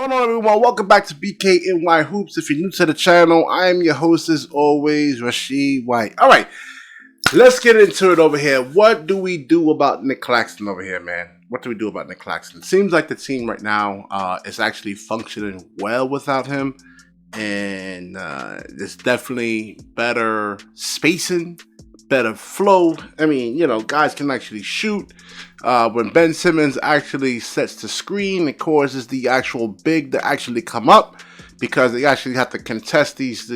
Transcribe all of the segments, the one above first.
going on, everyone? Welcome back to BKNY Hoops. If you're new to the channel, I am your host as always, Rashid White. All right, let's get into it over here. What do we do about Nick Claxton over here, man? What do we do about Nick Claxton? Seems like the team right now is actually functioning well without him, and there's definitely better spacing, better flow. I mean, guys can actually shoot. When Ben Simmons actually sets the screen, it causes the actual big to actually come up because they actually have to contest these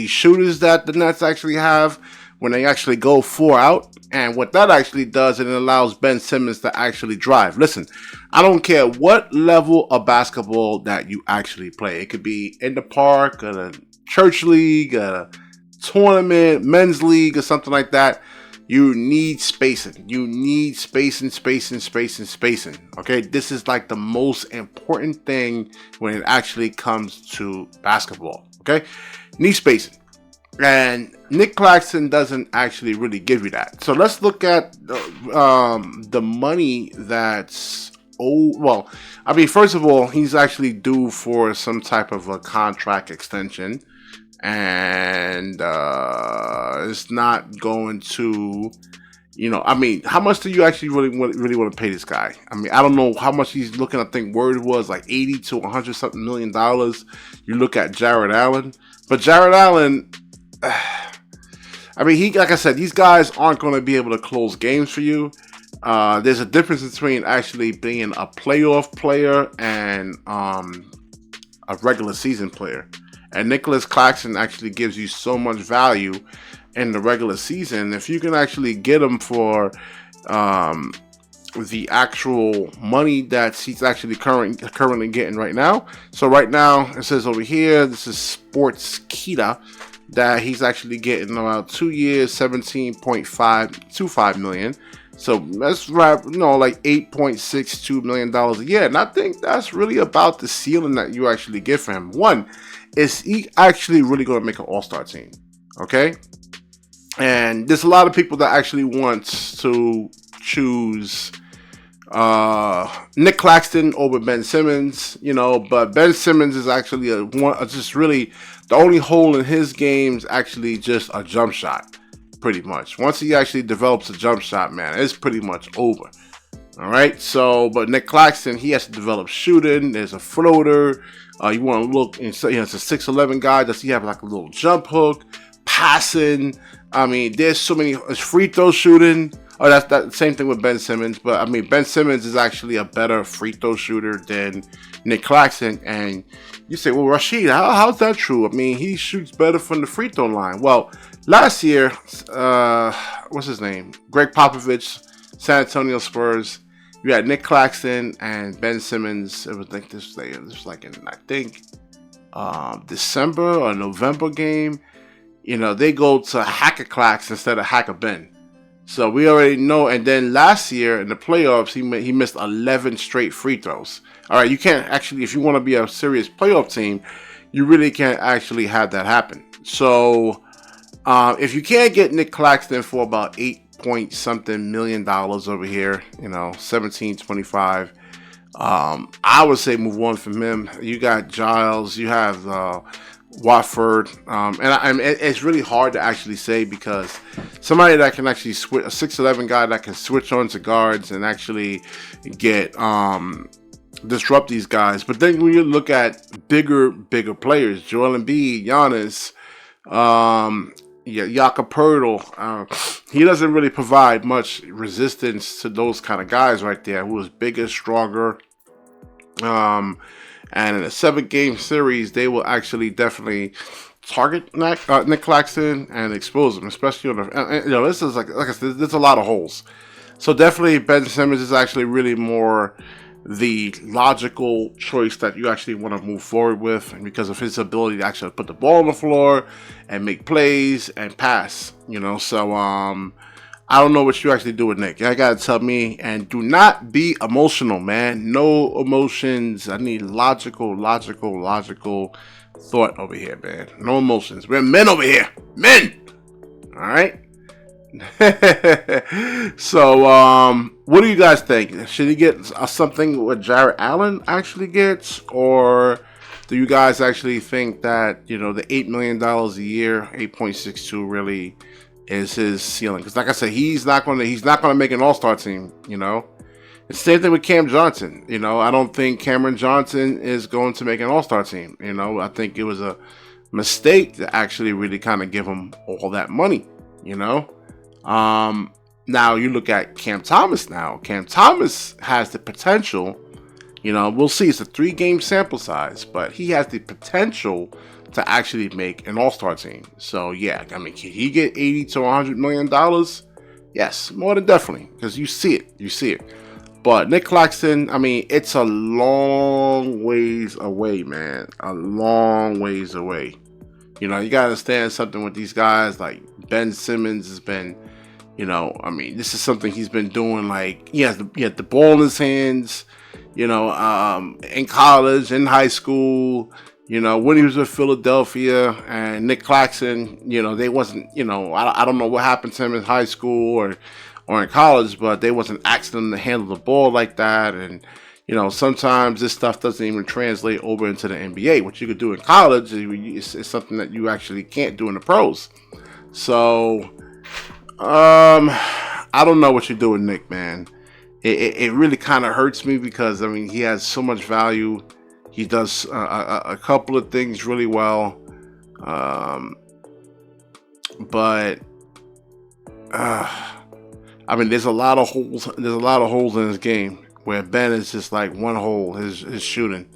shooters that the Nets actually have when they actually go 4 out. And what that actually does, it allows Ben Simmons to actually drive. Listen, I don't care what level of basketball that you actually play. It could be in the park, at a church league, a tournament, men's league, or something like that. You need spacing. You need spacing. Okay, this is like the most important thing when it actually comes to basketball. Okay, need spacing, and Nick Claxton doesn't actually really give you that. So let's look at the money that's well. I mean, first of all, he's actually due for some type of a contract extension. And it's not going to, I mean, how much do you actually really want to pay this guy? I mean, I don't know how much he's looking. I think word was like $80 to $100 something million. You look at Jared Allen, but Jared Allen, I mean, like I said, these guys aren't going to be able to close games for you. There's a difference between actually being a playoff player and a regular season player. And Nicholas Claxton actually gives you so much value in the regular season. If you can actually get him for the actual money that he's actually currently getting right now. So right now, it says over here, this is Sports Kita, that he's actually getting about 2 years, $17.525 million. So that's right, like $8.62 million a year. And I think that's really about the ceiling that you actually get for him. One, is he actually really going to make an all-star team? Okay? And there's a lot of people that actually want to choose Nick Claxton over Ben Simmons, but Ben Simmons is actually just really the only hole in his game is actually just a jump shot, pretty much. Once he actually develops a jump shot, man, it's pretty much over. All right, so but Nick Claxton, he has to develop shooting. There's a floater. You want to look, it's a 6'11" guy. Does he have like a little jump hook, passing? I mean, there's so many free throw shooting. Oh, that's that same thing with Ben Simmons. But I mean, Ben Simmons is actually a better free throw shooter than Nick Claxton. And you say, well, Rashid, how's that true? I mean, he shoots better from the free throw line. Well, last year, what's his name? Greg Popovich, San Antonio Spurs. You had Nick Claxton and Ben Simmons. It was like this like in, I think, December or November game. They go to Hacker Clax instead of Hacker Ben. So we already know. And then last year in the playoffs, he missed 11 straight free throws. All right, you can't actually, if you want to be a serious playoff team, you really can't actually have that happen. So if you can't get Nick Claxton for about $8 something million over here, 17.25. I would say move on from him. You got Giles, you have Watford, and it's really hard to actually say because somebody that can actually switch, a 6'11" guy that can switch on to guards and actually get disrupt these guys. But then when you look at bigger players, Joel Embiid, Giannis, Jakob Poeltl, he doesn't really provide much resistance to those kind of guys right there, who is bigger, stronger. And in a 7-game series, they will actually definitely target Nick Claxton and expose him, especially on the. This is like I said, there's a lot of holes. So definitely, Ben Simmons is actually really more the logical choice that you actually want to move forward with, and because of his ability to actually put the ball on the floor and make plays and pass. So I don't know what you actually do with Nick. You gotta tell me, and do not be emotional, man. No emotions. I need logical thought over here, man. No emotions. We're men over here. Men! Alright? So, what do you guys think? Should he get something what Jared Allen actually gets, or do you guys actually think that the $8 million a year, 8.62, really is his ceiling? Because, like I said, he's not gonna make an All-Star team. The same thing with Cam Johnson. I don't think Cameron Johnson is going to make an All-Star team. I think it was a mistake to actually really kind of give him all that money. Now you look at Cam Thomas now. Cam Thomas has the potential, we'll see. It's a 3-game sample size, but he has the potential to actually make an All-Star team. So yeah, I mean, can he get $80 to $100 million? Yes, more than definitely, because you see it. But Nick Claxton, I mean, it's a long ways away, man. A long ways away. You gotta understand something with these guys. Like Ben Simmons has been, I mean, this is something he's been doing. Like he had the ball in his hands, in college, in high school, when he was with Philadelphia. And Nick Claxton, they wasn't, I don't know what happened to him in high school or in college, but they wasn't asking him to handle the ball like that. And sometimes this stuff doesn't even translate over into the NBA. What you could do in college is something that you actually can't do in the pros. So, I don't know what you're doing, Nick, man. It really kind of hurts me because, I mean, he has so much value. He does a couple of things really well. But, I mean, there's a lot of holes. There's a lot of holes in his game where Ben is just like one hole. His shooting,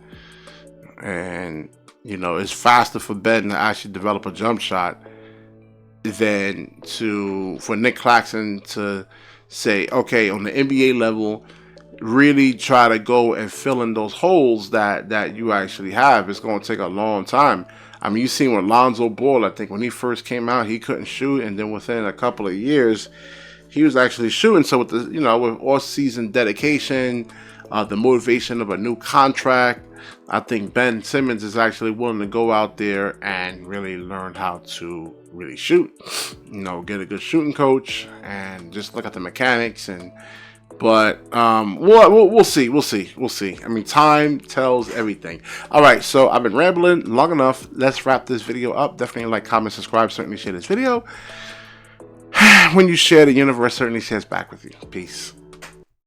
and it's faster for Ben to actually develop a jump shot than for Nick Claxton to say, okay, on the NBA level, really try to go and fill in those holes that you actually have. It's going to take a long time. I mean, you seen with Lonzo Ball. I think when he first came out, he couldn't shoot, and then within a couple of years, he was actually shooting. So with with all-season dedication, the motivation of a new contract, I think Ben Simmons is actually willing to go out there and really learn how to really shoot. Get a good shooting coach and just look at the mechanics. But we'll see. I mean, time tells everything. All right, so I've been rambling long enough. Let's wrap this video up. Definitely like, comment, subscribe. Certainly share this video. When you share, the universe certainly shares back with you. Peace.